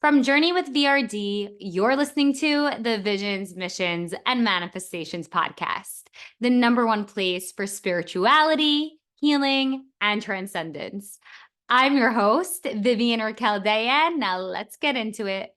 From Journey with VRD, you're listening to the Visions, Missions, and Manifestations podcast, the number one place for spirituality, healing, and transcendence. I'm your host, Vivian Raquel Dayan. Now let's get into it.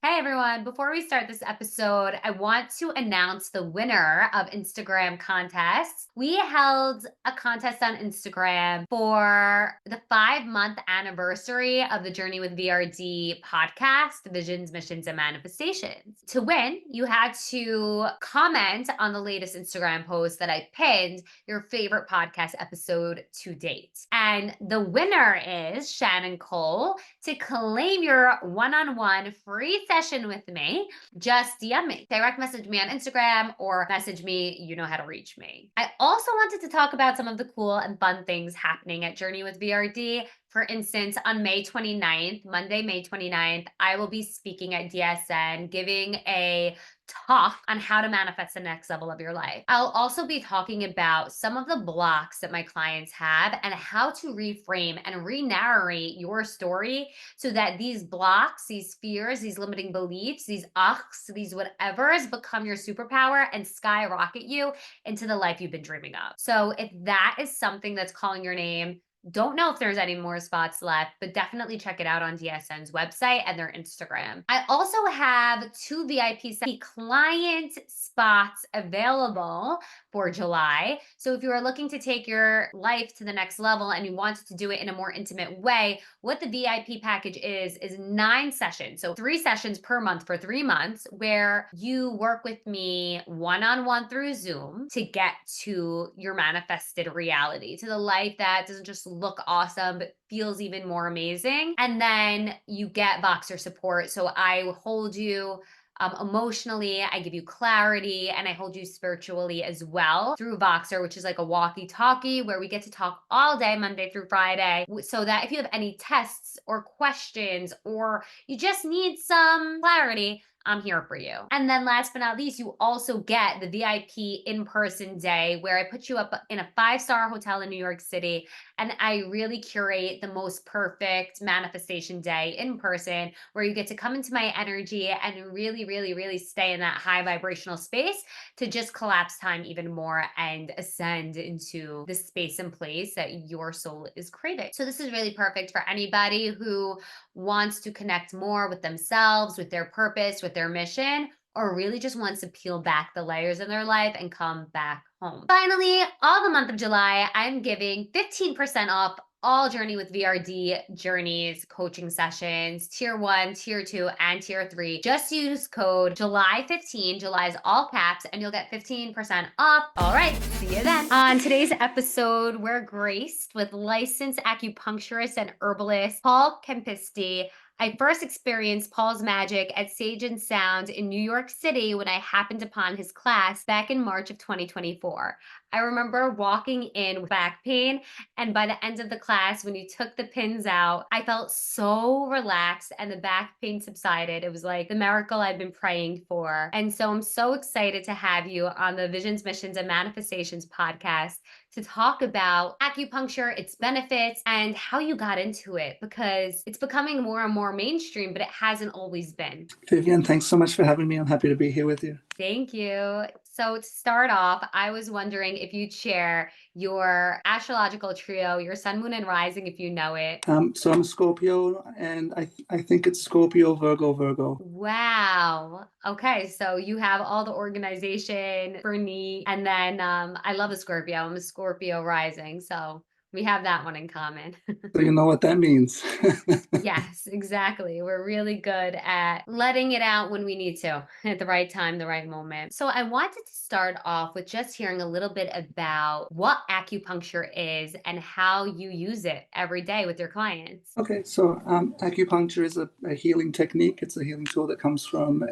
Hey everyone, before we start this episode, I want to announce the winner of Instagram contests. We held a contest on Instagram for the 5-month anniversary of the Journey with VRD podcast, Visions, Missions, and Manifestations. To win, you had to comment on the latest Instagram post that I pinned your favorite podcast episode to date. And the winner is Shannon Cole. To claim your one-on-one free session with me, just DM me, direct message me on Instagram, or message me. You know how to reach me. I also wanted to talk about some of the cool and fun things happening at Journey with VRD. For instance, on May 29th, Monday, May 29th, I will be speaking at DSN, giving a talk on how to manifest the next level of your life. I'll also be talking about some of the blocks that my clients have and how to reframe and re-narrate your story so that these blocks, these fears, these limiting beliefs, these ucks, these whatevers become your superpower and skyrocket you into the life you've been dreaming of. So if that is something that's calling your name, don't know if there's any more spots left, but definitely check it out on DSN's website and their Instagram. I also have 2 VIP client spots available for July. So if you are looking to take your life to the next level and you want to do it in a more intimate way, what the VIP package is 9 sessions. So 3 sessions per month for 3 months where you work with me one-on-one through Zoom to get to your manifested reality, to the life that doesn't just look awesome, but feels even more amazing. And then you get Voxer support. So I hold you emotionally, I give you clarity, and I hold you spiritually as well through Voxer, which is like a walkie-talkie where we get to talk all day, Monday through Friday, so that if you have any tests or questions or you just need some clarity, I'm here for you. And then last but not least, you also get the VIP in-person day where I put you up in a 5-star hotel in New York City, and I really curate the most perfect manifestation day in person where you get to come into my energy and really, really, really stay in that high vibrational space to just collapse time even more and ascend into the space and place that your soul is craving. So this is really perfect for anybody who wants to connect more with themselves, with their purpose, with their mission, or really just wants to peel back the layers in their life and come back home. Finally, all the month of July, I'm giving 15% off all Journey with VRD journeys, coaching sessions, tier 1, tier 2, and tier 3. Just use code July15, July is all caps, and you'll get 15% off. All right, see you then. On today's episode, we're graced with licensed acupuncturist and herbalist Paul Kempisty. I first experienced Paul's magic at Sage and Sound in New York City when I happened upon his class back in March of 2024. I remember walking in with back pain, and by the end of the class, when you took the pins out, I felt so relaxed and the back pain subsided. It was like the miracle I've been praying for. And so I'm so excited to have you on the Visions, Missions, and Manifestations podcast to talk about acupuncture, its benefits, and how you got into it, because it's becoming more and more mainstream, but it hasn't always been. Vivian, thanks so much for having me. I'm happy to be here with you. Thank you. So to start off, I was wondering if you'd share your astrological trio, your sun, moon, and rising, if you know it. So I'm a Scorpio, and I think it's Scorpio, Virgo, Virgo. Wow. Okay, so you have all the organization for me, and then I love a Scorpio. I'm a Scorpio rising, so we have that one in common. So you know what that means. Yes, exactly. We're really good at letting it out when we need to at the right time, the right moment. So I wanted to start off with just hearing a little bit about what acupuncture is and how you use it every day with your clients. Okay, so acupuncture is a healing technique. It's a healing tool that comes from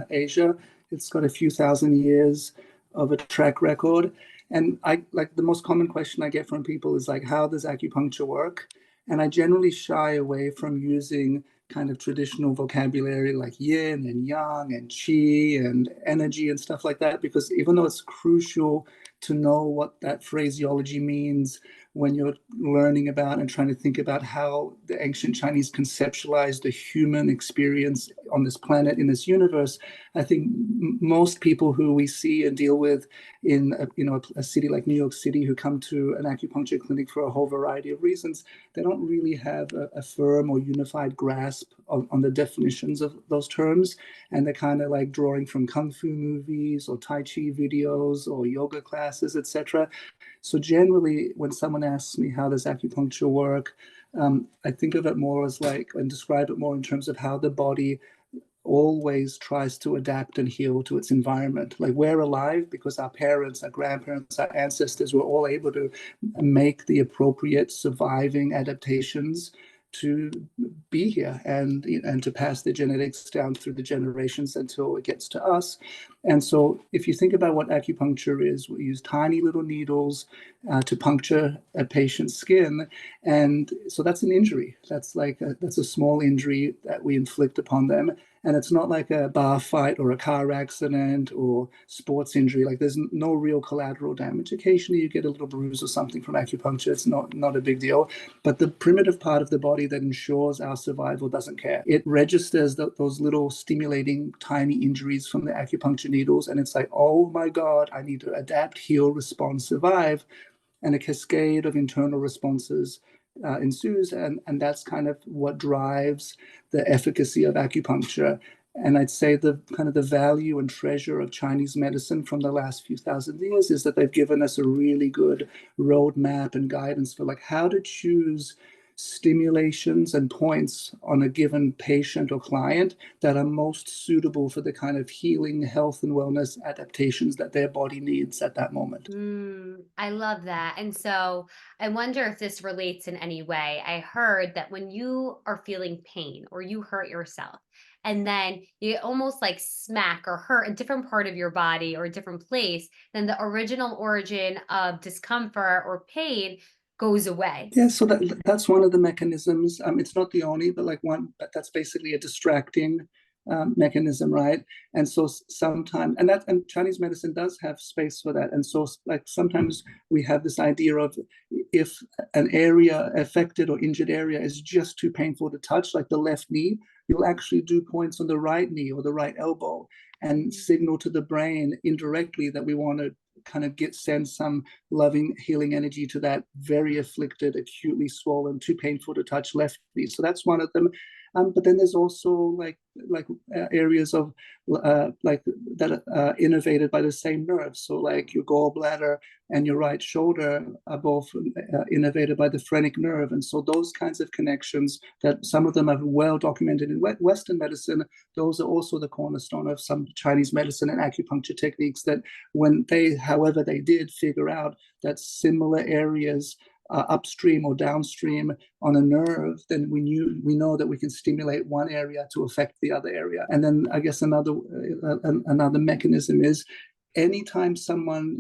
Asia. It's got a few thousand years of a track record. And the most common question I get from people is like, how does acupuncture work? And I generally shy away from using kind of traditional vocabulary like yin and yang and qi and energy and stuff like that, because even though it's crucial to know what that phraseology means when you're learning about and trying to think about how the ancient Chinese conceptualized the human experience on this planet, in this universe. I think most people who we see and deal with in a city like New York City, who come to an acupuncture clinic for a whole variety of reasons, they don't really have a firm or unified grasp on the definitions of those terms, and they're kind of like drawing from kung fu movies or tai chi videos or yoga classes, etc. So generally, when someone asks me how does acupuncture work, I think of it more as like, and describe it more in terms of how the body always tries to adapt and heal to its environment. Like, we're alive because our parents, our grandparents, our ancestors were all able to make the appropriate surviving adaptations to be here and to pass the genetics down through the generations until it gets to us. And so if you think about what acupuncture is, we use tiny little needles to puncture a patient's skin. And so that's an injury. That's a small injury that we inflict upon them. And it's not like a bar fight or a car accident or sports injury. Like, there's no real collateral damage. Occasionally you get a little bruise or something from acupuncture. It's not a big deal. But the primitive part of the body that ensures our survival doesn't care. It registers those little stimulating tiny injuries from the acupuncture needles. And it's like, oh my God, I need to adapt, heal, respond, survive. And a cascade of internal responses ensues, and that's kind of what drives the efficacy of acupuncture. And I'd say the kind of the value and treasure of Chinese medicine from the last few thousand years is that they've given us a really good roadmap and guidance for like how to choose stimulations and points on a given patient or client that are most suitable for the kind of healing, health, and wellness adaptations that their body needs at that moment. I love that. And so I wonder if this relates in any way. I heard that when you are feeling pain or you hurt yourself, and then you almost like smack or hurt a different part of your body or a different place, then the original origin of discomfort or pain goes away. Yeah, so that's one of the mechanisms. It's not the only, but like one, but that's basically a distracting mechanism, right? And so sometimes, and Chinese medicine does have space for that. And so like sometimes we have this idea of if an area affected or injured area is just too painful to touch, like the left knee, you'll actually do points on the right knee or the right elbow and signal to the brain indirectly that we want to kind of send some loving, healing energy to that very afflicted, acutely swollen, too painful to touch left knee. So that's one of them. But then there's also like areas of like that are innervated by the same nerves. So like your gallbladder and your right shoulder are both innervated by the phrenic nerve. And so those kinds of connections, that some of them are well documented in Western medicine, those are also the cornerstone of some Chinese medicine and acupuncture techniques, that when they, however they did figure out that similar areas upstream or downstream on a nerve, then we know that we can stimulate one area to affect the other area. And then I guess another mechanism is anytime someone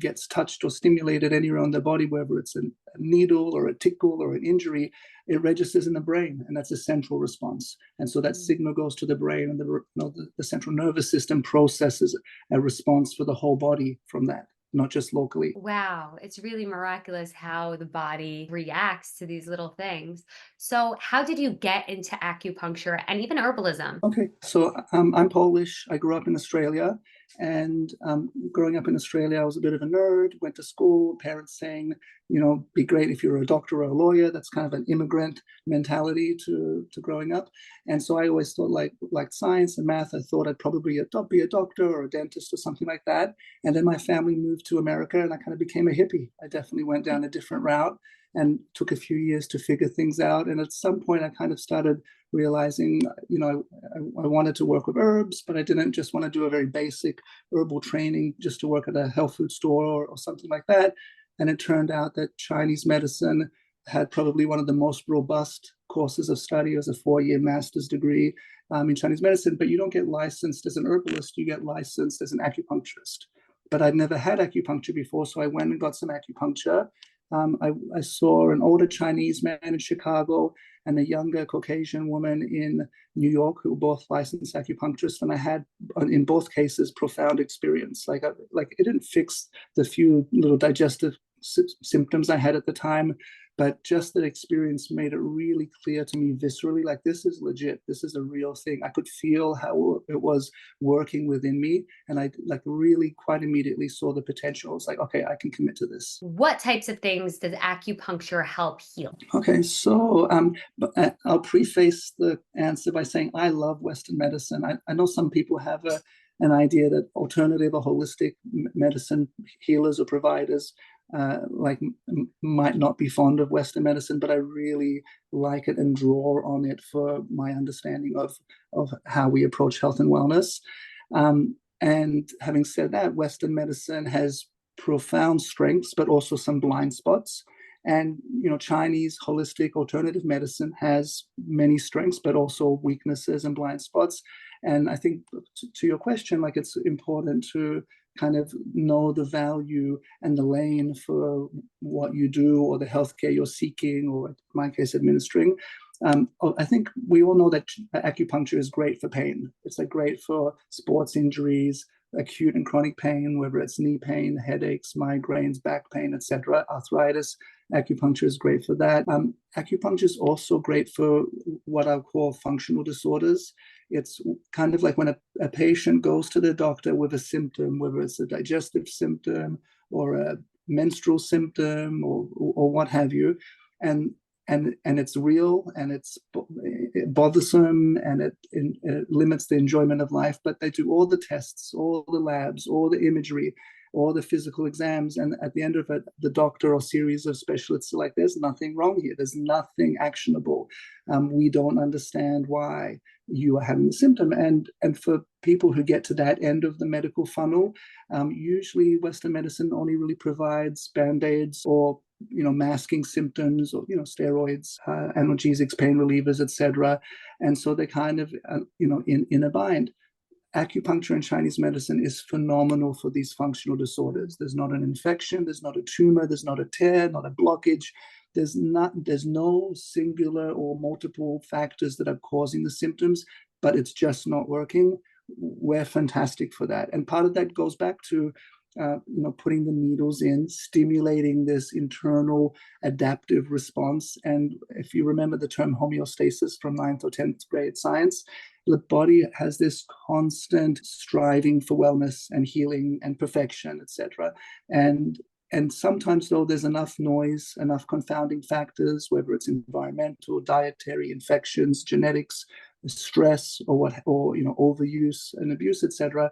gets touched or stimulated anywhere on the body, whether it's a needle or a tickle or an injury, it registers in the brain, and that's a central response. And so that signal goes to the brain, and the central nervous system processes a response for the whole body from that, not just locally. Wow, it's really miraculous how the body reacts to these little things. So, how did you get into acupuncture and even herbalism? Okay, so I'm Polish. I grew up in Australia, and growing up in Australia, I was a bit of a nerd. Went to school. Parents saying, be great if you're a doctor or a lawyer. That's kind of an immigrant mentality to growing up. And so I always thought like science and math. I thought I'd probably be a doctor or a dentist or something like that. And then my family moved to America, and I kind of became a hippie. I definitely went down a different route and took a few years to figure things out. And at some point, I kind of started realizing, I wanted to work with herbs, but I didn't just want to do a very basic herbal training just to work at a health food store or something like that. And it turned out that Chinese medicine had probably one of the most robust courses of study. It was a 4-year master's degree in Chinese medicine, but you don't get licensed as an herbalist, you get licensed as an acupuncturist. But I'd never had acupuncture before, so I went and got some acupuncture. I saw an older Chinese man in Chicago and a younger Caucasian woman in New York who were both licensed acupuncturists, and I had, in both cases, profound experience. Like it didn't fix the few little digestive symptoms I had at the time, but just that experience made it really clear to me viscerally, like, this is legit, this is a real thing. I could feel how it was working within me, and I like really quite immediately saw the potential. I was like, okay, I can commit to this. What types of things does acupuncture help heal? Okay, so I'll preface the answer by saying I love Western medicine. I know some people have an idea that alternative or holistic medicine healers or providers might not be fond of Western medicine, but I really like it and draw on it for my understanding of how we approach health and wellness. And having said that, Western medicine has profound strengths, but also some blind spots. And Chinese holistic alternative medicine has many strengths, but also weaknesses and blind spots. And I think to your question, like, it's important to kind of know the value and the lane for what you do or the healthcare you're seeking, or in my case, administering. I think we all know that acupuncture is great for pain. It's like great for sports injuries, acute and chronic pain, whether it's knee pain, headaches, migraines, back pain, etc., arthritis. Acupuncture is great for that. Acupuncture is also great for what I'll call functional disorders. It's kind of like when a patient goes to the doctor with a symptom, whether it's a digestive symptom or a menstrual symptom or what have you, and it's real and it's bothersome and it limits the enjoyment of life, but they do all the tests, all the labs, all the imagery, all the physical exams, and at the end of it, the doctor or series of specialists are like, there's nothing wrong here, there's nothing actionable, we don't understand why you are having the symptom. And for people who get to that end of the medical funnel, usually Western medicine only really provides band-aids or masking symptoms, or steroids, analgesics, pain relievers, etc. And so they're kind of in a bind. Acupuncture and Chinese medicine is phenomenal for these functional disorders. There's not an infection, there's not a tumor, there's not a tear, not a blockage. There's no singular or multiple factors that are causing the symptoms, but it's just not working. We're fantastic for that. And part of that goes back to putting the needles in, stimulating this internal adaptive response. And if you remember the term homeostasis from 9th or 10th grade science, the body has this constant striving for wellness and healing and perfection, etc. And sometimes, though, there's enough noise, enough confounding factors, whether it's environmental, dietary, infections, genetics, stress, or overuse and abuse, etc.,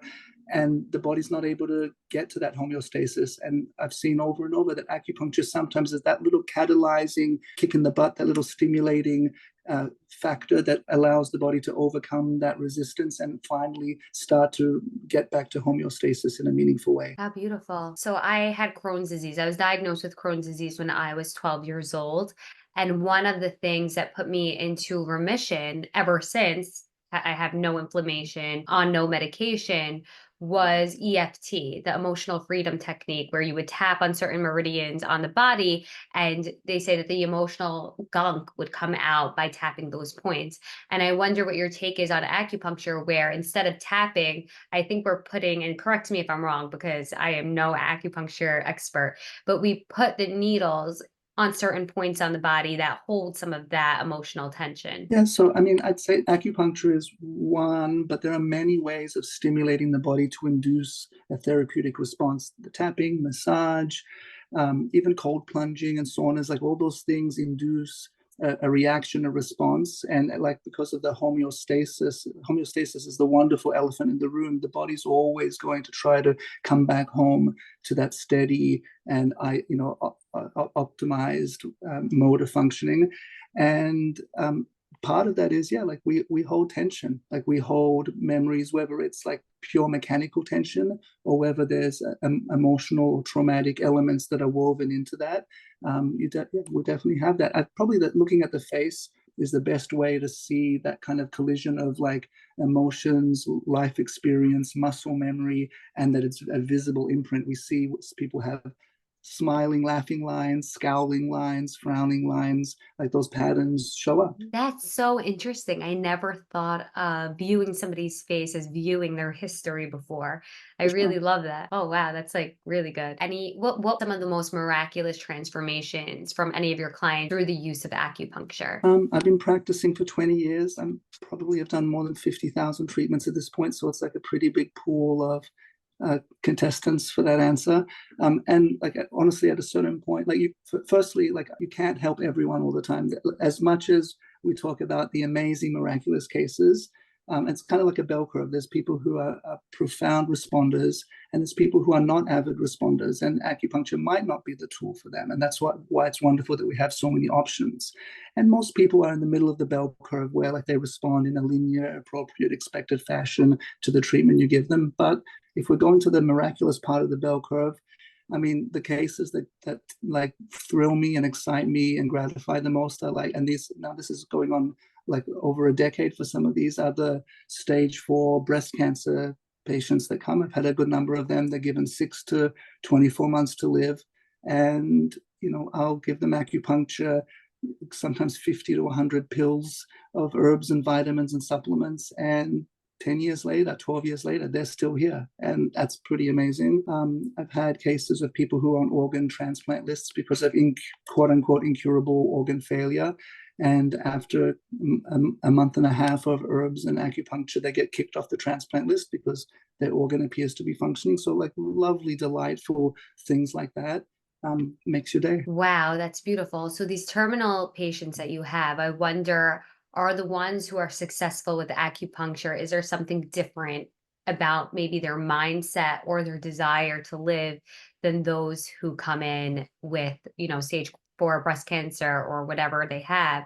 and the body's not able to get to that homeostasis. And I've seen over and over that acupuncture sometimes is that little catalyzing kick in the butt, that little stimulating factor that allows the body to overcome that resistance and finally start to get back to homeostasis in a meaningful way. How beautiful. So I had Crohn's disease. I was diagnosed with Crohn's disease when I was 12 years old. And one of the things that put me into remission ever since, I have no inflammation, on no medication, was EFT, the emotional freedom technique, where you would tap on certain meridians on the body. And they say that the emotional gunk would come out by tapping those points. And I wonder what your take is on acupuncture, where instead of tapping, I think we're putting, and correct me if I'm wrong, because I am no acupuncture expert, but we put the needles on certain points on the body that hold some of that emotional tension. Yeah, so I mean, I'd say acupuncture is one, but there are many ways of stimulating the body to induce a therapeutic response. The tapping, massage, even cold plunging and saunas, like all those things induce a reaction, a response. And like, because of the homeostasis is the wonderful elephant in the room. The body's always going to try to come back home to that steady and optimized mode of functioning. And part of that is, like we hold tension, like we hold memories, whether it's like pure mechanical tension or whether there's emotional or traumatic elements that are woven into that. We'll definitely have that. Probably that looking at the face is the best way to see that kind of collision of like emotions, life experience, muscle memory, and that it's a visible imprint. We see people have smiling, laughing lines, scowling lines, frowning lines, like those patterns show up. That's so interesting. I never thought of viewing somebody's face as viewing their history before. I For sure. really love that. Oh wow, that's like really good. What some of the most miraculous transformations from any of your clients through the use of acupuncture? I've been practicing for 20 years. I'm probably have done more than 50,000 treatments at this point, so it's like a pretty big pool of contestants for that answer. And like honestly, at a certain point, like firstly, like you can't help everyone all the time. As much as we talk about the amazing, miraculous cases, it's kind of like a bell curve. There's people who are profound responders, and there's people who are not avid responders, and acupuncture might not be the tool for them. And that's why it's wonderful that we have so many options. And most people are in the middle of the bell curve, where like they respond in a linear, appropriate, expected fashion to the treatment you give them. But if we're going to the miraculous part of the bell curve, I mean, the cases that like thrill me and excite me and gratify the most are like, and this is going on like over a decade for some of these, are the stage 4 breast cancer patients that come. I've had a good number of them. They're given 6 to 24 months to live. And, I'll give them acupuncture, sometimes 50 to 100 pills of herbs and vitamins and supplements. And 10 years later, 12 years later, they're still here. And that's pretty amazing. I've had cases of people who are on organ transplant lists because of quote unquote incurable organ failure. And after a month and a half of herbs and acupuncture, they get kicked off the transplant list because their organ appears to be functioning. So like lovely, delightful things like that makes your day. Wow, that's beautiful. So these terminal patients that you have, I wonder, are the ones who are successful with acupuncture, is there something different about maybe their mindset or their desire to live than those who come in with, stage 4 breast cancer or whatever they have,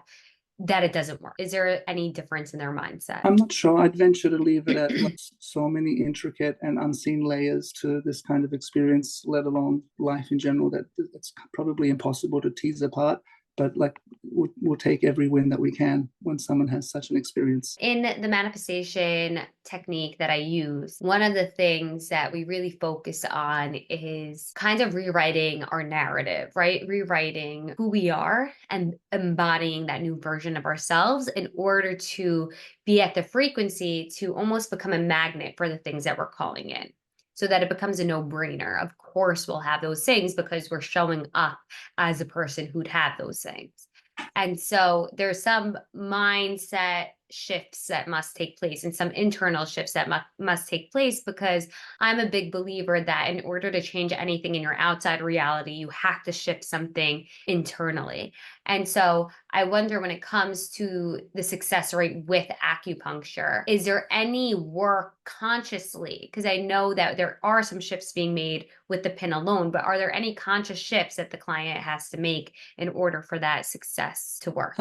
that it doesn't work? Is there any difference in their mindset? I'm not sure. I'd venture to leave it at like so many intricate and unseen layers to this kind of experience, let alone life in general, that it's probably impossible to tease apart. But like we'll take every win that we can when someone has such an experience. In the manifestation technique that I use, one of the things that we really focus on is kind of rewriting our narrative, right? Rewriting who we are and embodying that new version of ourselves in order to be at the frequency to almost become a magnet for the things that we're calling in, so that it becomes a no-brainer. Of course, we'll have those things because we're showing up as a person who'd have those things. And so there's some mindset shifts that must take place and some internal shifts that must take place, because I'm a big believer that in order to change anything in your outside reality, you have to shift something internally. And so I wonder, when it comes to the success rate with acupuncture, is there any work consciously? Because I know that there are some shifts being made with the pin alone, but are there any conscious shifts that the client has to make in order for that success to work?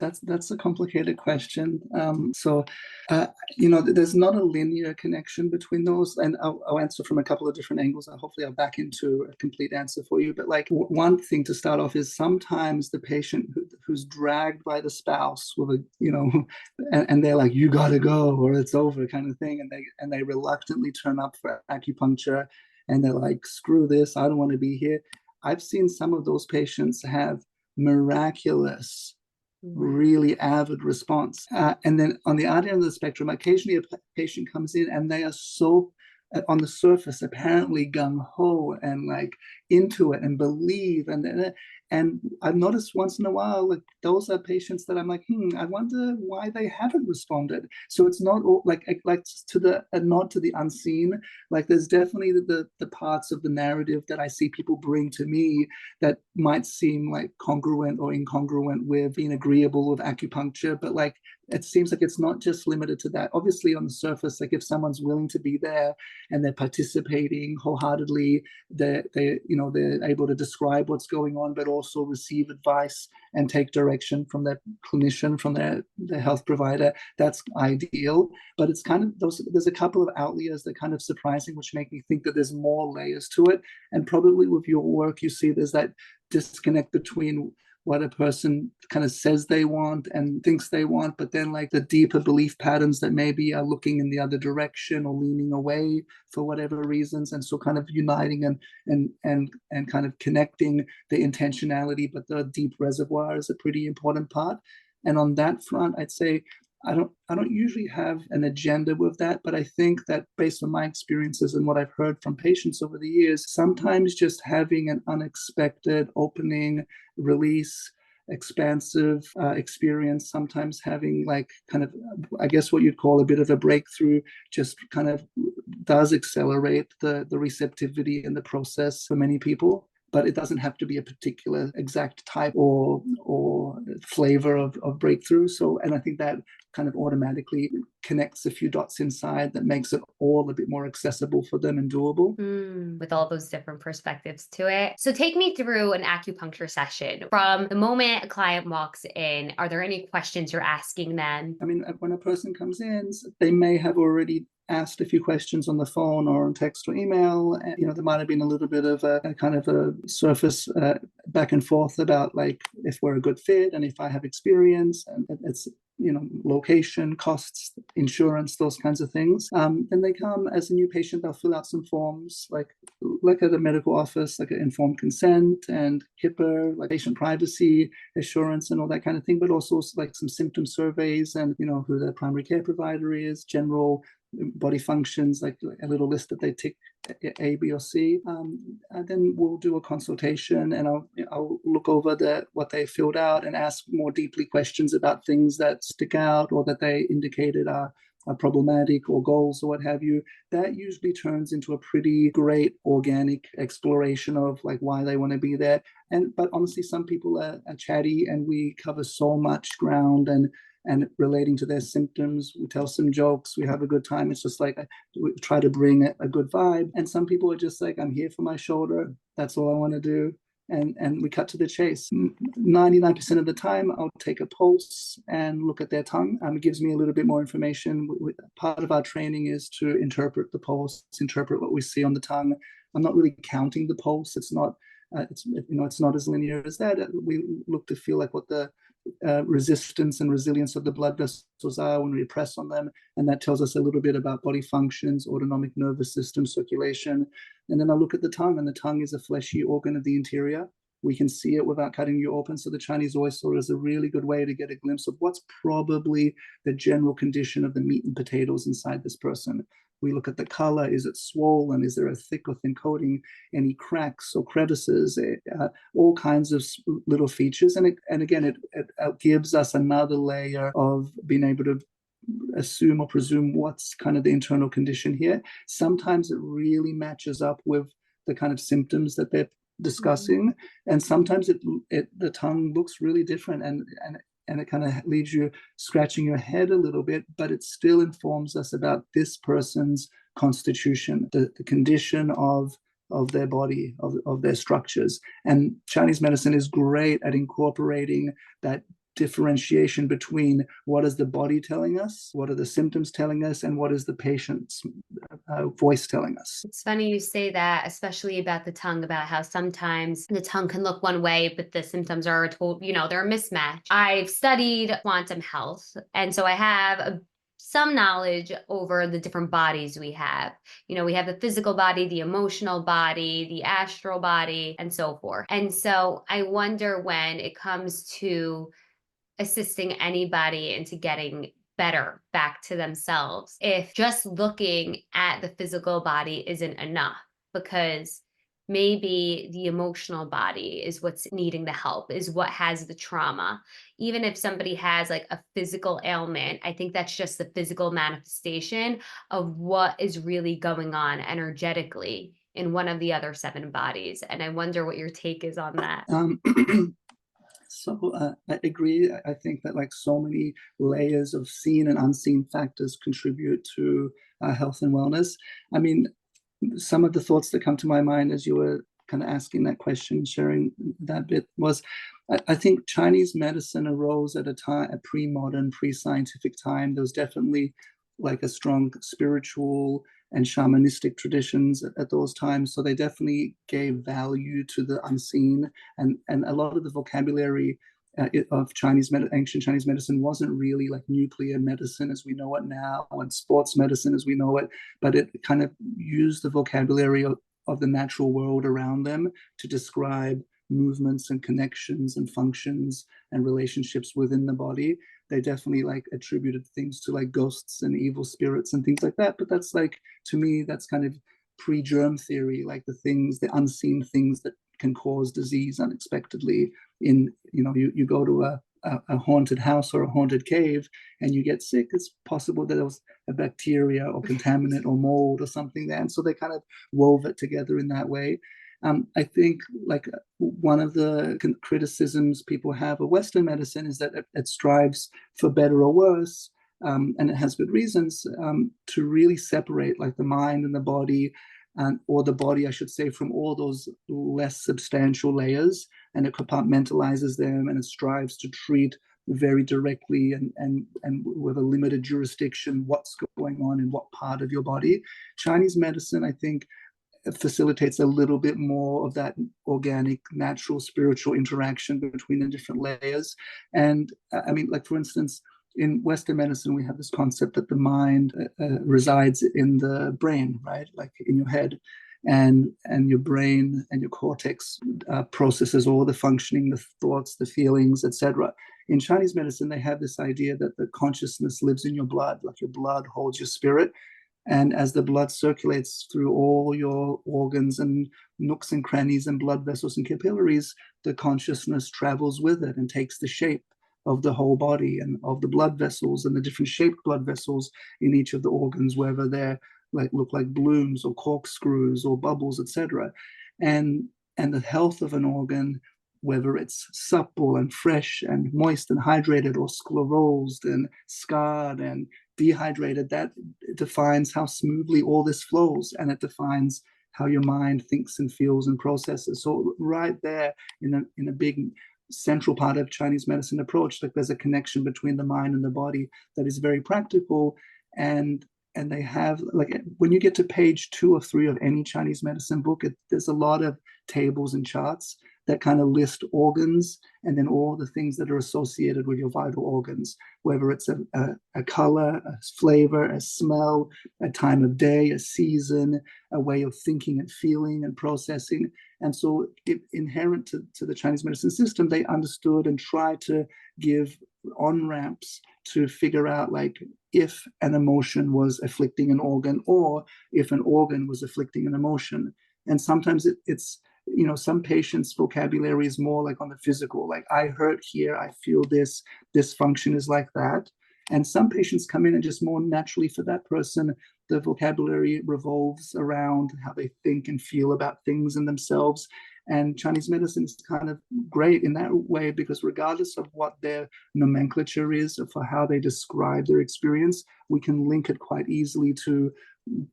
That's a complicated question. There's not a linear connection between those, and I'll answer from a couple of different angles. Hopefully, I'll back into a complete answer for you. But like one thing to start off is sometimes the patient who's dragged by the spouse with and they're like, you gotta go or it's over kind of thing, and they reluctantly turn up for acupuncture, and they're like, screw this, I don't want to be here. I've seen some of those patients have miraculous, really avid response. And then on the other end of the spectrum, occasionally a patient comes in and they are so, on the surface, apparently gung-ho and like into it and believe. And I've noticed once in a while, like those are patients that I'm like, I wonder why they haven't responded. So it's not all, like to the a nod to the unseen. Like there's definitely the parts of the narrative that I see people bring to me that might seem like congruent or incongruent with being agreeable with acupuncture, but like it seems like it's not just limited to that. Obviously, on the surface, like if someone's willing to be there and they're participating wholeheartedly, they're able to describe what's going on, but also receive advice and take direction from their clinician, from their health provider. That's ideal. But it's kind of there's a couple of outliers that are kind of surprising, which make me think that there's more layers to it. And probably with your work, you see there's that disconnect between what a person kind of says they want and thinks they want, but then like the deeper belief patterns that maybe are looking in the other direction or leaning away for whatever reasons. And so kind of uniting and kind of connecting the intentionality, but the deep reservoir is a pretty important part. And on that front, I'd say I don't usually have an agenda with that, but I think that based on my experiences and what I've heard from patients over the years, sometimes just having an unexpected opening, release, expansive experience, sometimes having like kind of, I guess what you'd call a bit of a breakthrough, just kind of does accelerate the receptivity in the process for many people. But it doesn't have to be a particular exact type or flavor of breakthrough. So, and I think that kind of automatically connects a few dots inside that makes it all a bit more accessible for them and doable. With all those different perspectives to it. So take me through an acupuncture session. From the moment a client walks in, are there any questions you're asking them? I mean, when a person comes in, they may have already asked a few questions on the phone or on text or email. And, there might have been a little bit of a kind of a surface back and forth about like if we're a good fit and if I have experience, and it's location, costs, insurance, those kinds of things. Then they come as a new patient, they'll fill out some forms like at a medical office, like an informed consent and HIPAA, like patient privacy assurance and all that kind of thing, but also like some symptom surveys and, who their primary care provider is, general body functions, like a little list that they tick A, B, or C. And then we'll do a consultation, and I'll look over what they filled out and ask more deeply questions about things that stick out or that they indicated are problematic or goals or what have you. That usually turns into a pretty great organic exploration of like why they want to be there. But honestly, some people are chatty, and we cover so much ground and relating to their symptoms. We tell some jokes, we have a good time. It's just like we try to bring a good vibe. And some people are just like, I'm here for my shoulder. That's all I want to do. And we cut to the chase. 99% of the time, I'll take a pulse and look at their tongue. It gives me a little bit more information. Part of our training is to interpret the pulse, interpret what we see on the tongue. I'm not really counting the pulse. It's not as linear as that. We look to feel like what the resistance and resilience of the blood vessels are when we press on them, and that tells us a little bit about body functions, autonomic nervous system, circulation. And then I look at the tongue, and the tongue is a fleshy organ of the interior. We can see it without cutting you open. So the Chinese oyster is a really good way to get a glimpse of what's probably the general condition of the meat and potatoes inside this person. We look at the color. Is it swollen? Is there a thick or thin coating? Any cracks or crevices? All kinds of little features. And again, it gives us another layer of being able to assume or presume what's kind of the internal condition here. Sometimes it really matches up with the kind of symptoms that they're discussing, and sometimes the tongue looks really different, and it kind of leaves you scratching your head a little bit, but it still informs us about this person's constitution, the condition of their body, of their structures. And Chinese medicine is great at incorporating that differentiation between what is the body telling us, what are the symptoms telling us, and what is the patient's voice telling us. It's funny you say that, especially about the tongue, about how sometimes the tongue can look one way, but the symptoms are they're a mismatch. I've studied quantum health, and so I have some knowledge over the different bodies we have. We have the physical body, the emotional body, the astral body, and so forth. And so I wonder, when it comes to assisting anybody into getting better back to themselves, if just looking at the physical body isn't enough, because maybe the emotional body is what's needing the help, is what has the trauma. Even if somebody has like a physical ailment, I think that's just the physical manifestation of what is really going on energetically in one of the other 7 bodies. And I wonder what your take is on that. So I agree. I think that like so many layers of seen and unseen factors contribute to health and wellness. I mean, some of the thoughts that come to my mind as you were kind of asking that question, sharing that bit, was I think Chinese medicine arose at a pre-modern, pre-scientific time. There was definitely like a strong spiritual and shamanistic traditions at those times. So they definitely gave value to the unseen, and a lot of the vocabulary of ancient Chinese medicine wasn't really like nuclear medicine as we know it now, and sports medicine as we know it, but it kind of used the vocabulary of the natural world around them to describe movements and connections and functions and relationships within the body. They definitely like attributed things to like ghosts and evil spirits and things like that. But that's like, to me, that's kind of pre-germ theory, like the unseen things that can cause disease unexpectedly. You go to a haunted house or a haunted cave and you get sick, it's possible that there was a bacteria or contaminant or mold or something there. And so they kind of wove it together in that way. I think like one of the criticisms people have of Western medicine is that it strives for better or worse, and it has good reasons, to really separate like the mind and the body, or the body, I should say, from all those less substantial layers, and it compartmentalizes them, and it strives to treat very directly and with a limited jurisdiction what's going on in what part of your body. Chinese medicine, I think, facilitates a little bit more of that organic, natural, spiritual interaction between the different layers. And I mean, like for instance, in Western medicine, we have this concept that the mind resides in the brain, right? Like in your head, and your brain and your cortex processes all the functioning, the thoughts, the feelings, etc. In Chinese medicine, they have this idea that the consciousness lives in your blood, like your blood holds your spirit. And as the blood circulates through all your organs and nooks and crannies and blood vessels and capillaries, the consciousness travels with it and takes the shape of the whole body and of the blood vessels and the different shaped blood vessels in each of the organs, whether they're like look like blooms or corkscrews or bubbles, etc. And the health of an organ, whether it's supple and fresh and moist and hydrated, or sclerosed and scarred and dehydrated, that defines how smoothly all this flows, and it defines how your mind thinks and feels and processes. So right there in a big central part of Chinese medicine approach, like there's a connection between the mind and the body that is very practical. And they have, like, when you get to page 2 or 3 of any Chinese medicine book, there's a lot of tables and charts that kind of list organs and then all the things that are associated with your vital organs, whether it's a color, a flavor, a smell, a time of day, a season, a way of thinking and feeling and processing. And so inherent to the Chinese medicine system, they understood and tried to give on-ramps to figure out, like, if an emotion was afflicting an organ or if an organ was afflicting an emotion. And sometimes it's some patients' vocabulary is more like on the physical, like I hurt here, I feel this function is like that. And some patients come in and just more naturally for that person, the vocabulary revolves around how they think and feel about things and themselves. And Chinese medicine is kind of great in that way, because regardless of what their nomenclature is for how they describe their experience, we can link it quite easily to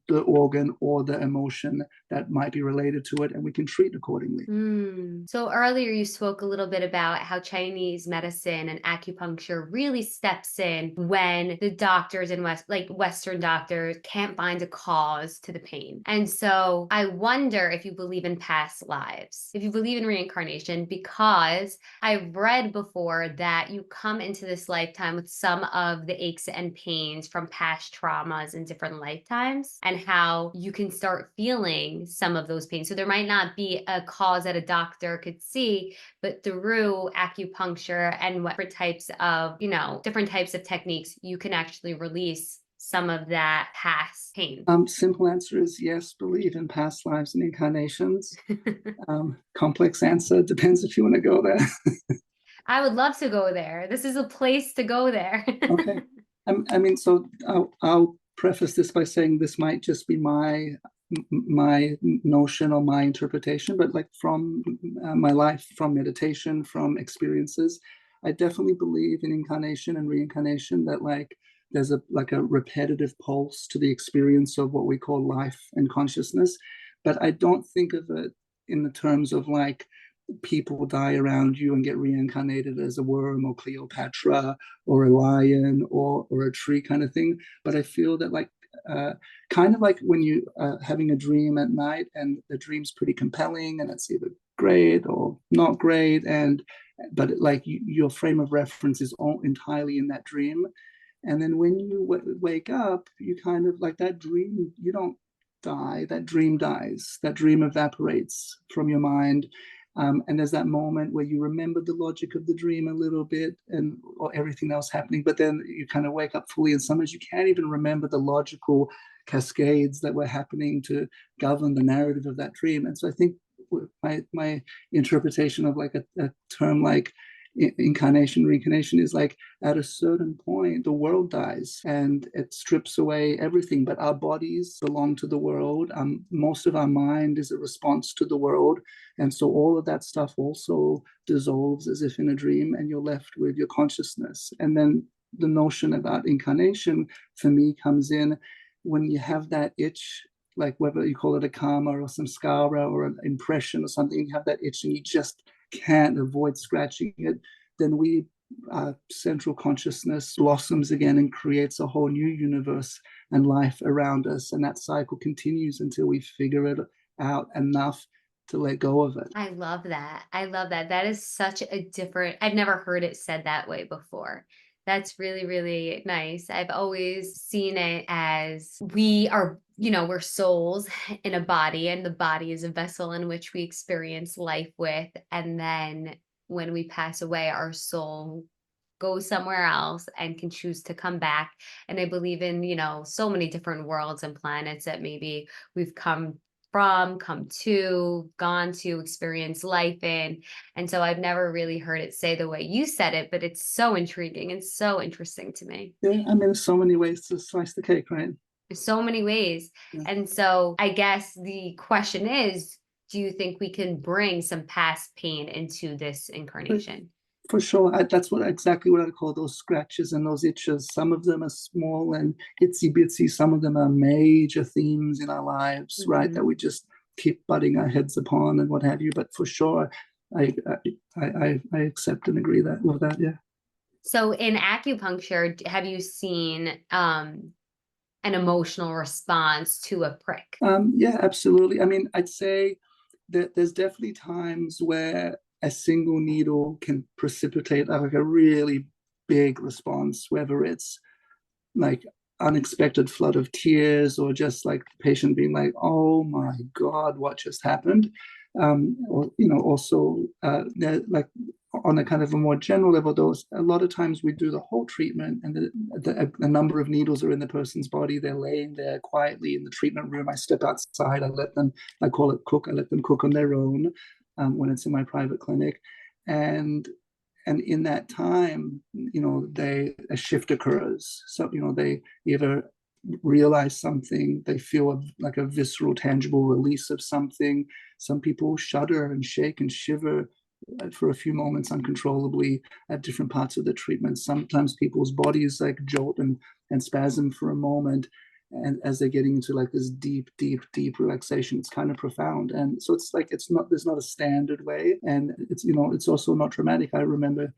the organ or the emotion that might be related to it, and we can treat accordingly. So earlier you spoke a little bit about how Chinese medicine and acupuncture really steps in when the doctors in Western doctors can't find a cause to the pain. And so I wonder if you believe in past lives, if you believe in reincarnation, because I've read before that you come into this lifetime with some of the aches and pains from past traumas in different lifetimes, and how you can start feeling some of those pains. So there might not be a cause that a doctor could see, but through acupuncture and different types of techniques, you can actually release some of that past pain. Simple answer is yes, believe in past lives and incarnations. Complex answer, depends if you want to go there. I would love to go there. This is a place to go there. Okay. I mean, so I'll preface this by saying this might just be my notion or my interpretation, but like from my life, from meditation, from experiences, I definitely believe in incarnation and reincarnation, that like there's a repetitive pulse to the experience of what we call life and consciousness. But I don't think of it in the terms of like people die around you and get reincarnated as a worm or Cleopatra or a lion or a tree kind of thing. But I feel that like kind of like when you having a dream at night and the dream's pretty compelling and it's either great or not great, but like your frame of reference is all entirely in that dream. And then when you wake up, you kind of like that dream, you don't die, that dream dies, that dream evaporates from your mind. And there's that moment where you remember the logic of the dream a little bit or everything else happening, but then you kind of wake up fully, and sometimes you can't even remember the logical cascades that were happening to govern the narrative of that dream. And so I think my interpretation of like a term like incarnation, reincarnation is like at a certain point the world dies and it strips away everything, but our bodies belong to the world. Most of our mind is a response to the world, and so all of that stuff also dissolves as if in a dream, and you're left with your consciousness. And then the notion about incarnation for me comes in when you have that itch, like whether you call it a karma or some samskara or an impression or something, you have that itch and you just can't avoid scratching it, then central consciousness blossoms again and creates a whole new universe and life around us. And that cycle continues until we figure it out enough to let go of it. I love that. I love that. That is such a different, I've never heard it said that way before. That's really, really nice. I've always seen it as we are, we're souls in a body, and the body is a vessel in which we experience life with. And then when we pass away, our soul goes somewhere else and can choose to come back. And I believe in, so many different worlds and planets that maybe we've come to, gone to, experience life in. And so I've never really heard it say the way you said it, but it's so intriguing and so interesting to me. Yeah, I mean, there's so many ways to slice the cake, right? So many ways. Yeah. And so I guess the question is, do you think we can bring some past pain into this incarnation? For sure. That's exactly what I call those scratches and those itches. Some of them are small and itsy bitsy. Some of them are major themes in our lives, mm-hmm. right? That we just keep butting our heads upon and what have you. But for sure, I accept and agree with that. Yeah. So in acupuncture, have you seen an emotional response to a prick? Yeah, absolutely. I mean, I'd say that there's definitely times where a single needle can precipitate like a really big response, whether it's like unexpected flood of tears or just like the patient being like, oh my God, what just happened? Or, also like on a kind of a more general level, a lot of times we do the whole treatment and a number of needles are in the person's body. They're laying there quietly in the treatment room. I step outside, I call it cook. I let them cook on their own. When it's in my private clinic, and in that time, a shift occurs. So they either realize something, they feel like a visceral, tangible release of something. Some people shudder and shake and shiver for a few moments uncontrollably at different parts of the treatment. Sometimes people's bodies like jolt and spasm for a moment. And as they're getting into like this deep relaxation, it's kind of profound. And so it's like there's not a standard way, and it's also not dramatic. I remember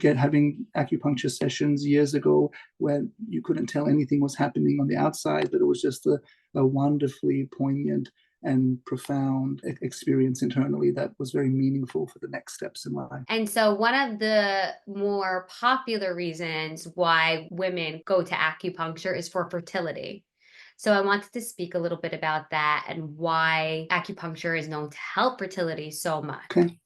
having acupuncture sessions years ago when you couldn't tell anything was happening on the outside, but it was just a wonderfully poignant and profound experience internally that was very meaningful for the next steps in life. And so one of the more popular reasons why women go to acupuncture is for fertility. So I wanted to speak a little bit about that and why acupuncture is known to help fertility so much. Okay.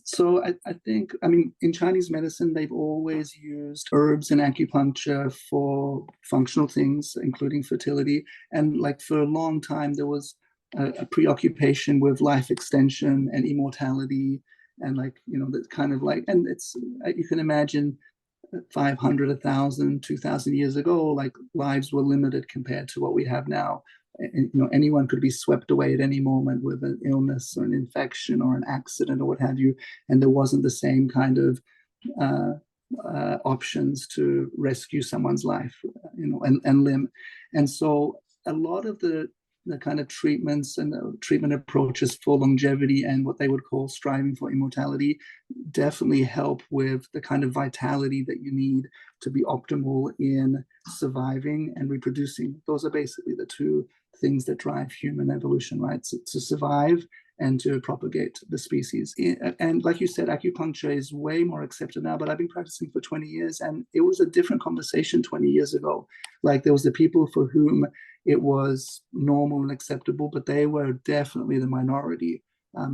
So I think, in Chinese medicine, they've always used herbs and acupuncture for functional things, including fertility. And like for a long time, there was a preoccupation with life extension and immortality, and that kind of like, and it's, you can imagine 500, 1,000, 2,000 years ago, like lives were limited compared to what we have now. And, anyone could be swept away at any moment with an illness or an infection or an accident or what have you, and there wasn't the same kind of options to rescue someone's life, and limb. And so a lot of the the kind of treatments and the treatment approaches for longevity and what they would call striving for immortality definitely help with the kind of vitality that you need to be optimal in surviving and reproducing. Those are basically the two things that drive human evolution, right? So to survive and to propagate the species. And like you said, acupuncture is way more accepted now, but I've been practicing for 20 years and it was a different conversation 20 years ago. Like there was the people for whom it was normal and acceptable, but they were definitely the minority.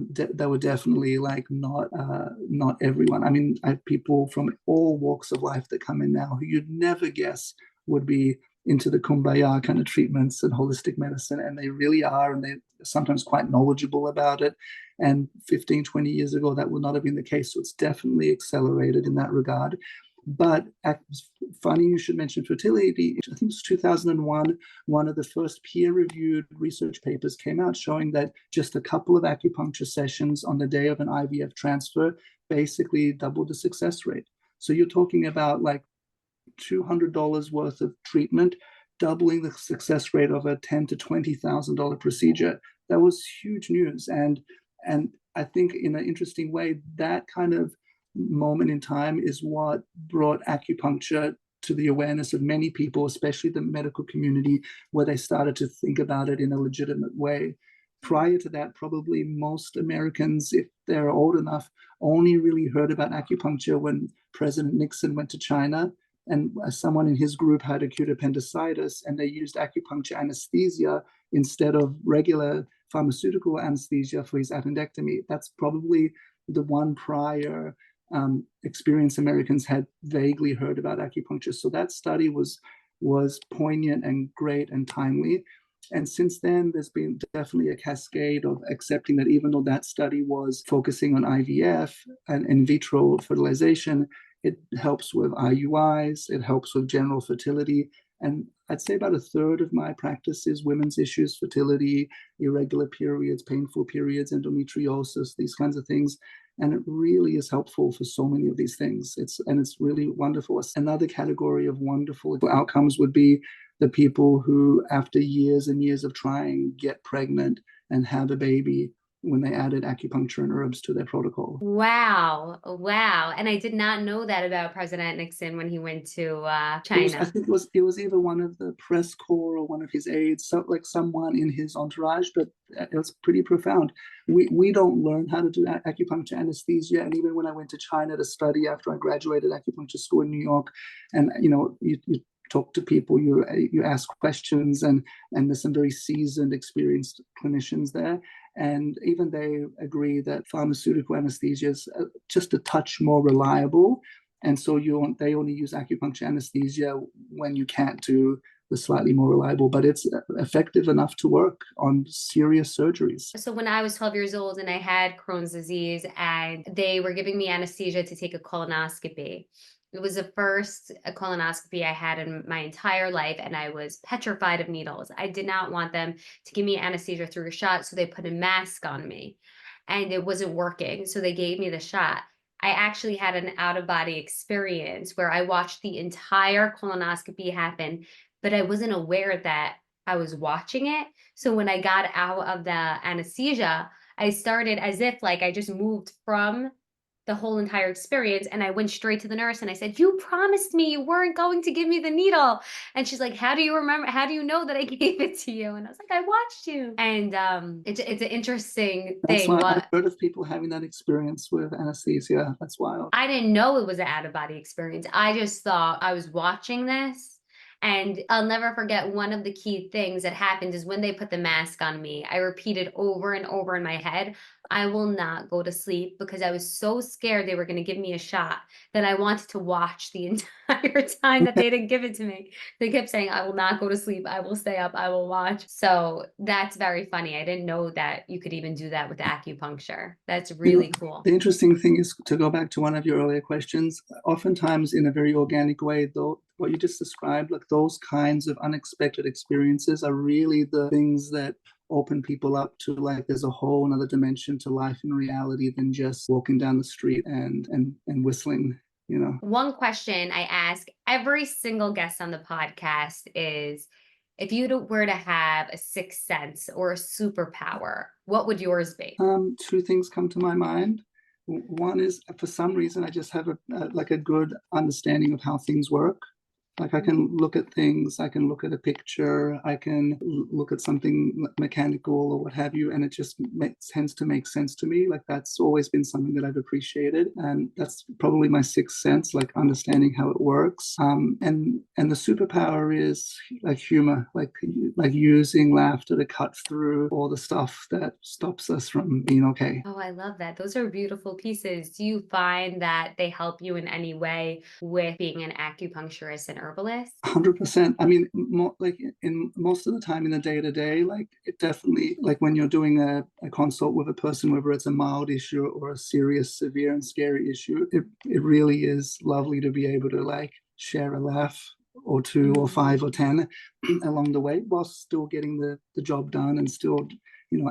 They were definitely like not everyone. I mean, I have people from all walks of life that come in now who you'd never guess would be into the kumbaya kind of treatments and holistic medicine, and they really are, and they're sometimes quite knowledgeable about it. And 15, 20 years ago, that would not have been the case. So it's definitely accelerated in that regard. But it's funny you should mention fertility. I think it was 2001, one of the first peer-reviewed research papers came out showing that just a couple of acupuncture sessions on the day of an IVF transfer basically doubled the success rate. So you're talking about like $200 worth of treatment, doubling the success rate of a $10,000 to $20,000 procedure. That was huge news. And I think in an interesting way, that kind of moment in time is what brought acupuncture to the awareness of many people, especially the medical community, where they started to think about it in a legitimate way. Prior to that, probably most Americans, if they're old enough, only really heard about acupuncture when President Nixon went to China and someone in his group had acute appendicitis and they used acupuncture anesthesia instead of regular pharmaceutical anesthesia for his appendectomy. That's probably the one prior experience Americans had vaguely heard about acupuncture. So that study was poignant and great and timely. And since then, there's been definitely a cascade of accepting that even though that study was focusing on IVF and in vitro fertilization, it helps with IUIs, it helps with general fertility. And I'd say about a third of my practice is women's issues, fertility, irregular periods, painful periods, endometriosis, these kinds of things. And it really is helpful for so many of these things. It's really wonderful. Another category of wonderful outcomes would be the people who, after years and years of trying, get pregnant and have a baby when they added acupuncture and herbs to their protocol. Wow. And I did not know that about President Nixon when he went to China. I think it was either one of the press corps or one of his aides, so like someone in his entourage, but it was pretty profound. We don't learn how to do acupuncture anesthesia, and even when I went to China to study after I graduated acupuncture school in New York, and you talk to people, you ask questions, and there's some very seasoned, experienced clinicians there. And even they agree that pharmaceutical anesthesia is just a touch more reliable. And so they only use acupuncture anesthesia when you can't do the slightly more reliable, but it's effective enough to work on serious surgeries. So when I was 12 years old and I had Crohn's disease and they were giving me anesthesia to take a colonoscopy, it was the first colonoscopy I had in my entire life, and I was petrified of needles. I did not want them to give me anesthesia through a shot, so they put a mask on me, and it wasn't working, so they gave me the shot. I actually had an out-of-body experience where I watched the entire colonoscopy happen, but I wasn't aware that I was watching it. So when I got out of the anesthesia, I started as if like I just moved from the whole entire experience. And I went straight to the nurse and I said, "You promised me you weren't going to give me the needle." And she's like, "How do you remember? How do you know that I gave it to you?" And I was like, "I watched you." And it's an interesting That's thing. why I've heard of people having that experience with anesthesia. That's wild. I didn't know it was an out-of-body experience. I just thought I was watching this. And I'll never forget one of the key things that happened is when they put the mask on me, I repeated over and over in my head, "I will not go to sleep," because I was so scared they were going to give me a shot that I wanted to watch the entire time that they didn't give it to me. They kept saying, "I will not go to sleep. I will stay up. I will watch." So that's very funny. I didn't know that you could even do that with acupuncture. That's really cool. The interesting thing is, to go back to one of your earlier questions, oftentimes in a very organic way, though, what you just described, like those kinds of unexpected experiences are really the things that open people up to like there's a whole another dimension to life and reality than just walking down the street and whistling. One question I ask every single guest on the podcast is If you were to have a sixth sense or a superpower, what would yours be? Two things come to my mind. One is, for some reason, I just have a good understanding of how things work. Like I can look at things, I can look at a picture, I can look at something mechanical or what have you, and it just tends to make sense to me. Like that's always been something that I've appreciated, and that's probably my sixth sense, like understanding how it works. And the superpower is like humor, like using laughter to cut through all the stuff that stops us from being okay. Oh, I love that. Those are beautiful pieces. Do you find that they help you in any way with being an acupuncturist and herbalist? 100%. I mean, like in most of the time in the day to day, like it definitely, like when you're doing a consult with a person, whether it's a mild issue or a serious, severe, and scary issue, it really is lovely to be able to like share a laugh or two or Mhm. five or 10 along the way while still getting the job done and still,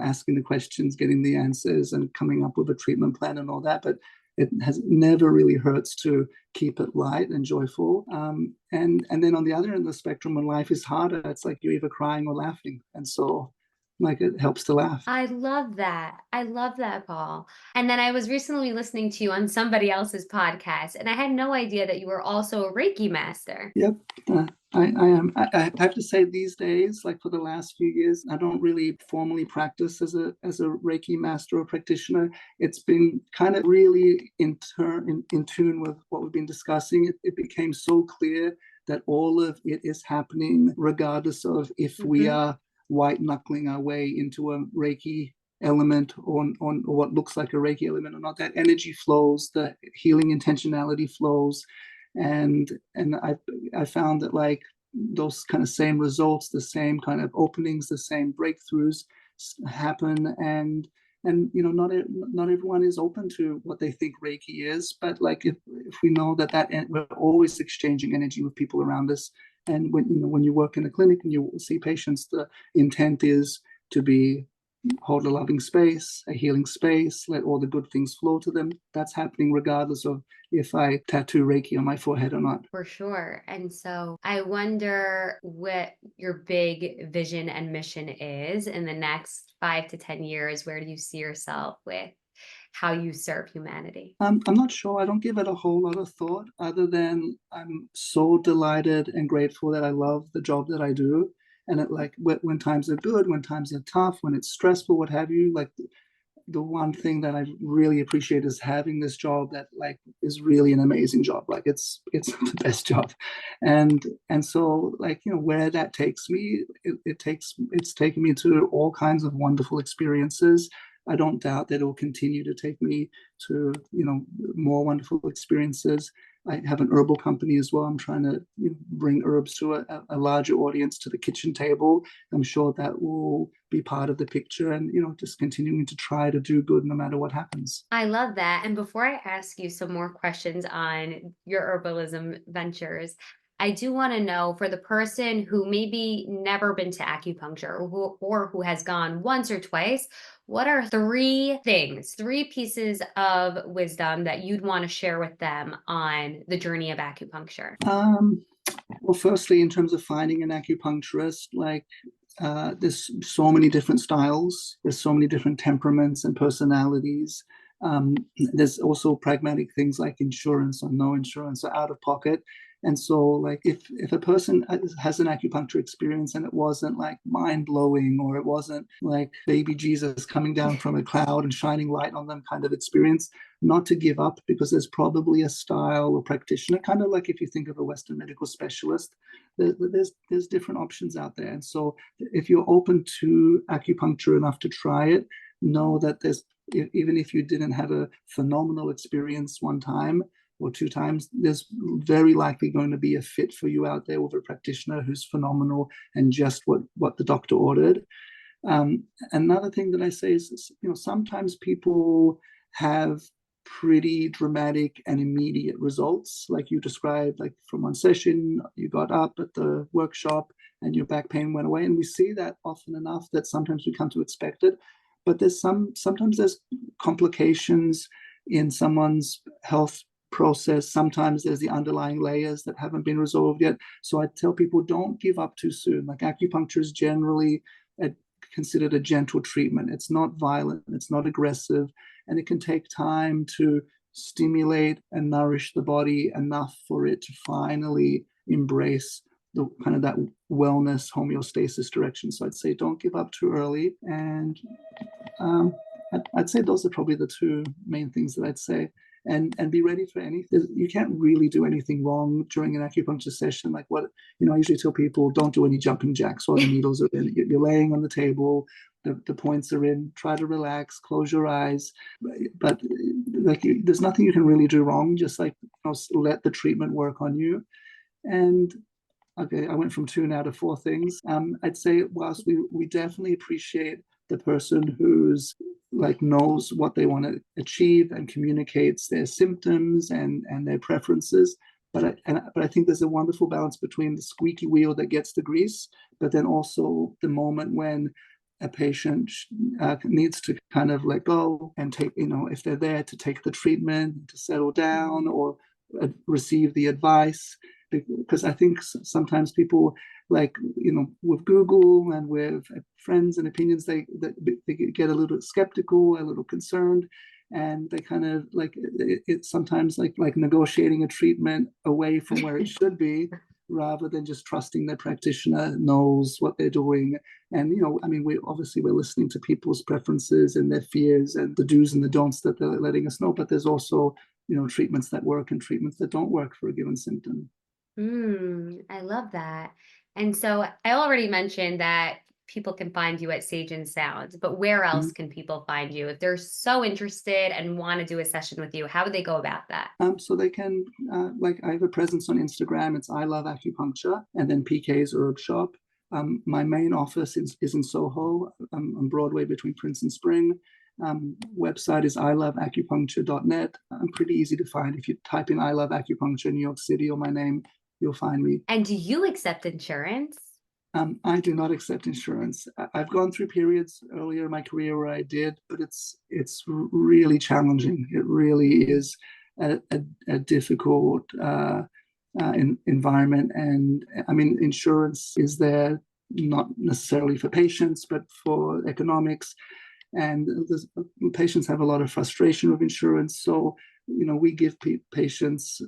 asking the questions, getting the answers, and coming up with a treatment plan and all that. But it has never really hurts to keep it light and joyful. And then on the other end of the spectrum, when life is harder, it's like you're either crying or laughing, and so like it helps to laugh. I love that. I love that, Paul. And then I was recently listening to you on somebody else's podcast, and I had no idea that you were also a Reiki master. Yep. I am. I have to say, these days, like for the last few years, I don't really formally practice as a Reiki master or practitioner. It's been kind of really in tune with what we've been discussing. It became so clear that all of it is happening regardless of if we Mhm. are white knuckling our way into a Reiki element or what looks like a Reiki element or not. That energy flows, the healing intentionality flows, and I found that like those kind of same results, the same kind of openings, the same breakthroughs happen, and not everyone is open to what they think Reiki is, but like if we know that we're always exchanging energy with people around us, and when you work in a clinic and you see patients, the intent is to be hold a loving space, a healing space, let all the good things flow to them. That's happening regardless of if I tattoo Reiki on my forehead or not. For sure. And so I wonder what your big vision and mission is in the next 5 to 10 years. Where do you see yourself with how you serve humanity? I'm not sure. I don't give it a whole lot of thought other than I'm so delighted and grateful that I love the job that I do. And it like when times are good, when times are tough, when it's stressful, what have you, like the one thing that I really appreciate is having this job that like is really an amazing job. Like it's the best job, and so like where that takes me, it's taken me to all kinds of wonderful experiences. I don't doubt that it will continue to take me to more wonderful experiences. I have an herbal company as well. I'm trying to bring herbs to a larger audience to the kitchen table. I'm sure that will be part of the picture, and just continuing to try to do good no matter what happens. I love that. And before I ask you some more questions on your herbalism ventures, I do want to know for the person who maybe never been to acupuncture or who has gone once or twice, what are three things, three pieces of wisdom that you'd want to share with them on the journey of acupuncture? um, well, firstly, in terms of finding an acupuncturist, like there's so many different styles, there's so many different temperaments and personalities. There's also pragmatic things like insurance or no insurance or out of pocket. And so, like, if a person has an acupuncture experience and it wasn't like mind blowing, or it wasn't like baby Jesus coming down from a cloud and shining light on them kind of experience, not to give up, because there's probably a style or practitioner, kind of like if you think of a Western medical specialist, there's different options out there. And so, if you're open to acupuncture enough to try it, know that even if you didn't have a phenomenal experience one time or two times, there's very likely going to be a fit for you out there with a practitioner who's phenomenal and just what the doctor ordered. Another thing that I say is, sometimes people have pretty dramatic and immediate results, like you described, like from one session, you got up at the workshop and your back pain went away. And we see that often enough that sometimes we come to expect it. But sometimes there's complications in someone's health process. Sometimes there's the underlying layers that haven't been resolved yet. So I tell people, don't give up too soon. Like acupuncture is generally considered a gentle treatment. It's not violent, it's not aggressive, and it can take time to stimulate and nourish the body enough for it to finally embrace the kind of that wellness homeostasis direction. So I'd say don't give up too early. And I'd say those are probably the two main things that I'd say. And be ready for anything. You can't really do anything wrong during an acupuncture session. Like I usually tell people, don't do any jumping jacks while the needles are in. You're laying on the table, the points are in. Try to relax, close your eyes. But there's nothing you can really do wrong. Just let the treatment work on you. And okay, I went from 2 now to 4 things. I'd say whilst we definitely appreciate the person who's knows what they want to achieve and communicates their symptoms and their preferences. But I think there's a wonderful balance between the squeaky wheel that gets the grease, but then also the moment when a patient needs to kind of let go and take, if they're there to take the treatment, to settle down or receive the advice. Because I think sometimes people with Google and with friends and opinions, they get a little skeptical, a little concerned, and they kind of it's sometimes like negotiating a treatment away from where it should be, rather than just trusting their practitioner knows what they're doing. And we're listening to people's preferences and their fears and the do's and the don'ts that they're letting us know. But there's also treatments that work and treatments that don't work for a given symptom. I love that. And so I already mentioned that people can find you at Sage and Sound, but where else can people find you? If they're so interested and want to do a session with you, how would they go about that? So they can, I have a presence on Instagram. It's I Love Acupuncture, and then PK's Herb Shop. My main office is in Soho, on Broadway between Prince and Spring. Website is iloveacupuncture.net. I'm pretty easy to find. If you type in I Love Acupuncture New York City or my name, you'll find me. And do you accept insurance? I do not accept insurance. I've gone through periods earlier in my career where I did, but it's really challenging. It really is a difficult environment. And insurance is there not necessarily for patients, but for economics. And patients have a lot of frustration with insurance. So we give patients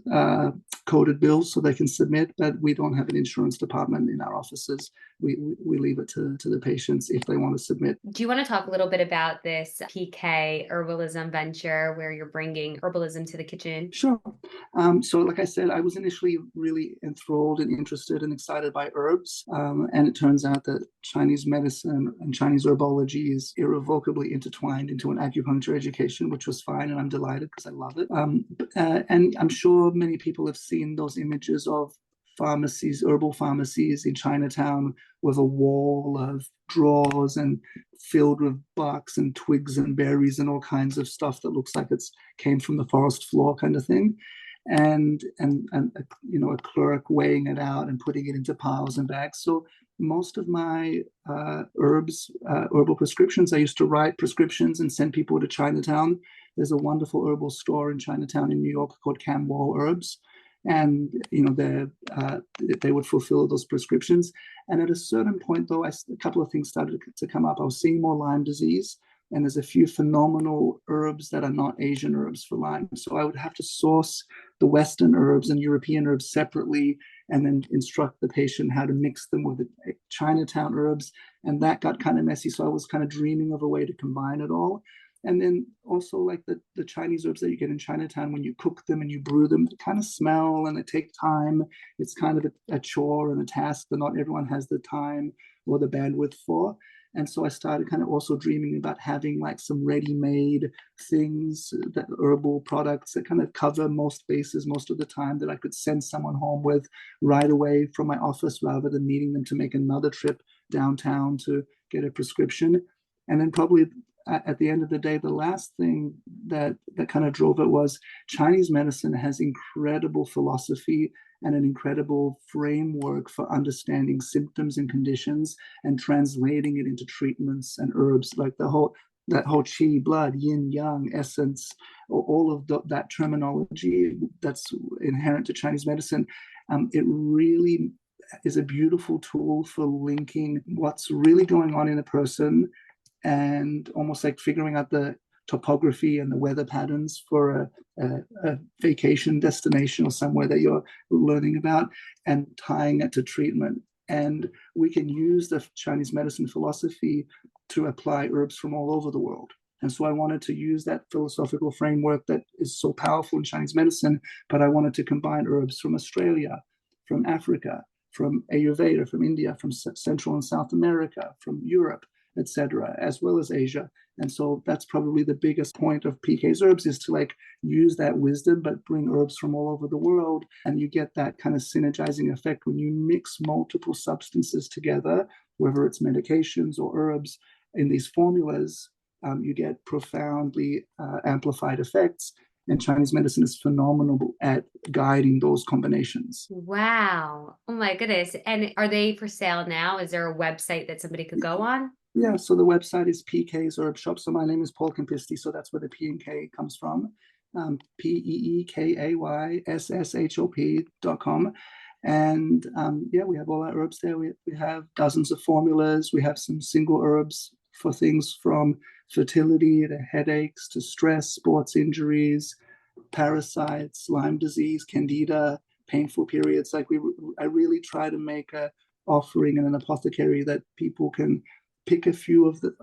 coded bills so they can submit, but we don't have an insurance department in our offices. We leave it to the patients if they want to submit. Do you want to talk a little bit about this PK Herbalism venture where you're bringing herbalism to the kitchen? Sure. So like I said, I was initially really enthralled and interested and excited by herbs. And it turns out that Chinese medicine and Chinese herbology is irrevocably intertwined into an acupuncture education, which was fine. And I'm delighted because I love it. And I'm sure many people have seen those images of pharmacies, herbal pharmacies in Chinatown with a wall of drawers and filled with barks and twigs and berries and all kinds of stuff that looks like it's came from the forest floor kind of thing. And a clerk weighing it out and putting it into piles and bags. So most of my herbal prescriptions, I used to write prescriptions and send people to Chinatown. There's a wonderful herbal store in Chinatown in New York called Camwell Herbs. And they would fulfill those prescriptions. And at a certain point, though, a couple of things started to come up. I was seeing more Lyme disease, and there's a few phenomenal herbs that are not Asian herbs for Lyme. So I would have to source the Western herbs and European herbs separately, and then instruct the patient how to mix them with the Chinatown herbs. And that got kind of messy. So I was kind of dreaming of a way to combine it all. And then also like the Chinese herbs that you get in Chinatown, when you cook them and you brew them, they kind of smell and they take time. It's kind of a chore and a task that not everyone has the time or the bandwidth for. And so I started kind of also dreaming about having like some ready-made things, that herbal products that kind of cover most bases most of the time, that I could send someone home with right away from my office rather than needing them to make another trip downtown to get a prescription. And then probably at the end of the day, the last thing that kind of drove it was Chinese medicine has incredible philosophy and an incredible framework for understanding symptoms and conditions and translating it into treatments and herbs. Like the that whole qi, blood, yin, yang, essence, all of that terminology that's inherent to Chinese medicine, it really is a beautiful tool for linking what's really going on in a person and almost like figuring out the topography and the weather patterns for a vacation destination or somewhere that you're learning about, and tying it to treatment. And we can use the Chinese medicine philosophy to apply herbs from all over the world. And so I wanted to use that philosophical framework that is so powerful in Chinese medicine, but I wanted to combine herbs from Australia, from Africa, from Ayurveda, from India, from Central and South America, from Europe, etc., as well as Asia. And so that's probably the biggest point of PK's Herbs, is to like use that wisdom, but bring herbs from all over the world. And you get that kind of synergizing effect when you mix multiple substances together, whether it's medications or herbs in these formulas, you get profoundly amplified effects. And Chinese medicine is phenomenal at guiding those combinations. Wow. Oh my goodness. And are they for sale now? Is there a website that somebody could go on? Yeah, so the website is PK's Herb Shop. So my name is Paul Kempisty, so that's where the P and K comes from. PEEKAYSSHOP.com. And yeah, we have all our herbs there. We have dozens of formulas. We have some single herbs for things from fertility to headaches to stress, sports injuries, parasites, Lyme disease, candida, painful periods. Like I really try to make a offering and an apothecary that people can pick a few of the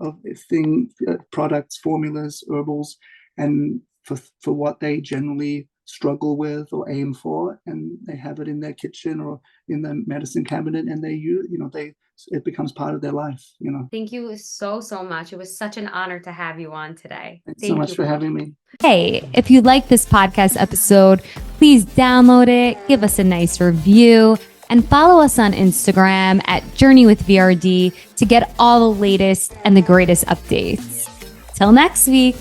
products, formulas, herbals, and for what they generally struggle with or aim for, and they have it in their kitchen or in the medicine cabinet, and it becomes part of their life. Thank you so much. It was such an honor to have you on today. Thanks so much for having me. Hey, if you like this podcast episode, please download it, give us a nice review, and follow us on Instagram at JourneyWithVRD to get all the latest and the greatest updates. Till next week.